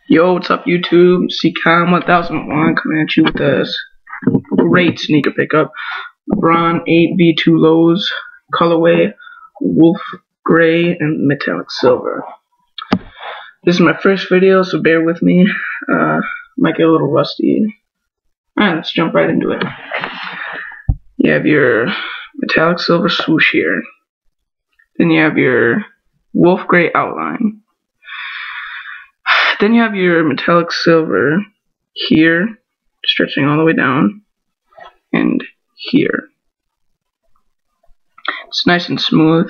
Yo, what's up YouTube? CCom1001 coming at you with this great sneaker pickup. LeBron 8v2 lows, colorway, wolf gray, and metallic silver. This is my first video, so bear with me. Might get a little rusty. Alright, let's jump right into it. You have your metallic silver swoosh here. Then you have your wolf gray outline. Then you have your metallic silver here, stretching all the way down, and here. It's nice and smooth.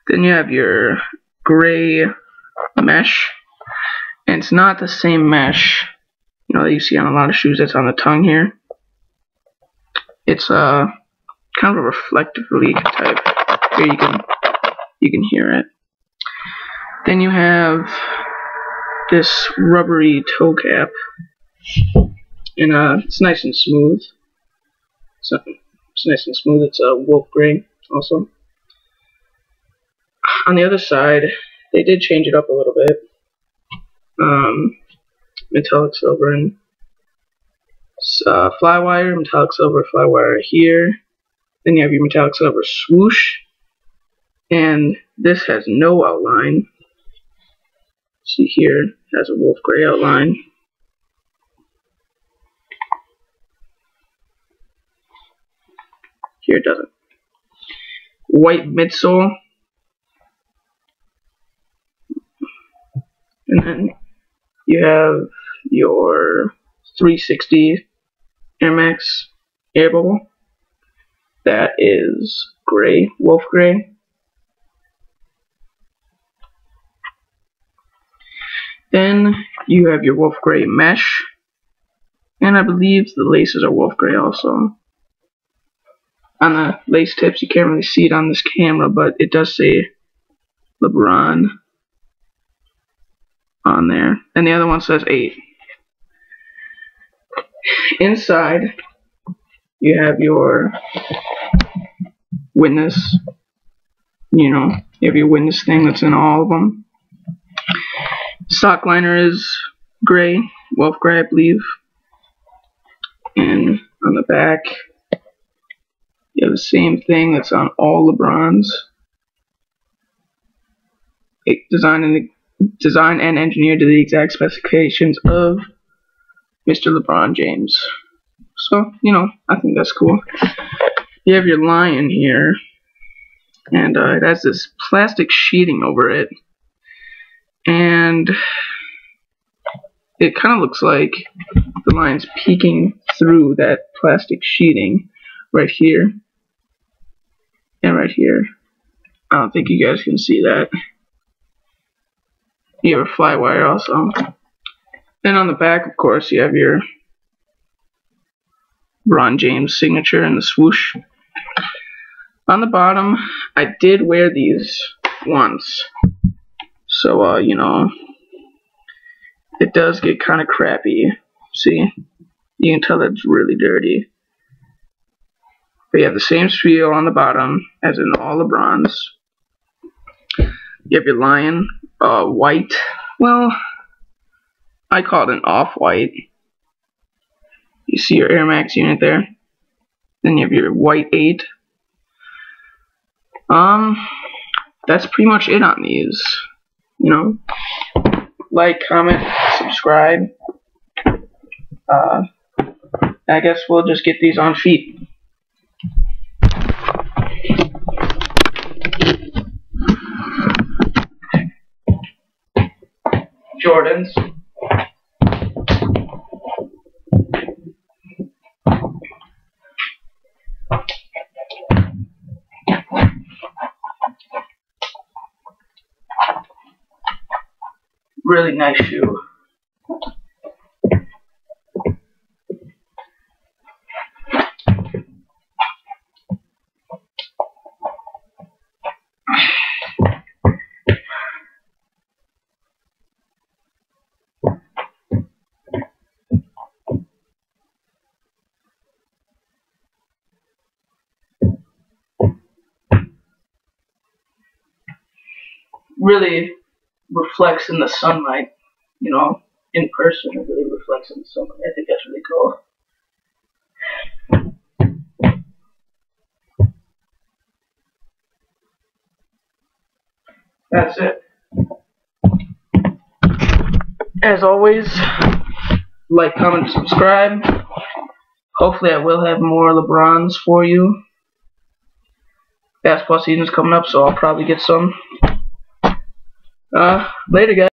Then you have your gray mesh, and it's not the same mesh, that you see on a lot of shoes that's on the tongue here. It's kind of a reflective relief type. Here you can hear it. Then you have this rubbery toe cap, and it's nice and smooth. It's nice and smooth. It's a wolf gray also. On the other side, they did change it up a little bit. Metallic silver and flywire, metallic silver flywire here. Then you have your metallic silver swoosh, and this has no outline. See here, it has a wolf gray outline. Here it doesn't. White midsole. And then you have your 360 Air Max air bubble. That is gray, wolf gray. Then you have your wolf gray mesh, and I believe the laces are wolf gray also. On the lace tips, you can't really see it on this camera, but it does say LeBron on there, and the other one says 8. Inside, you have your witness, you have your witness thing that's in all of them. Sock liner is gray, wolf gray, I believe. And on the back, you have the same thing that's on all LeBrons. Designed and engineered to the exact specifications of Mr. LeBron James. So, I think that's cool. You have your lion here, and it has this plastic sheeting over it. And it kind of looks like the lion's peeking through that plastic sheeting right here and right here. I don't think you guys can see that. You have a flywire also. Then on the back, of course, you have your LeBron James signature and the swoosh. On the bottom, I did wear these once. So, it does get kind of crappy. See? You can tell that it's really dirty. But you have the same feel on the bottom as in all LeBrons. You have your lion, white. Well, I call it an off-white. You see your Air Max unit there. Then you have your white 8. That's pretty much it on these. Like, comment, subscribe. I guess we'll just get these on feet. Jordans. Really nice shoe. Really reflects in the sunlight, in person, it really reflects on someone. I think that's really cool. That's it. As always, like, comment, subscribe. Hopefully I will have more LeBrons for you. Basketball season's coming up, so I'll probably get some. Later, guys.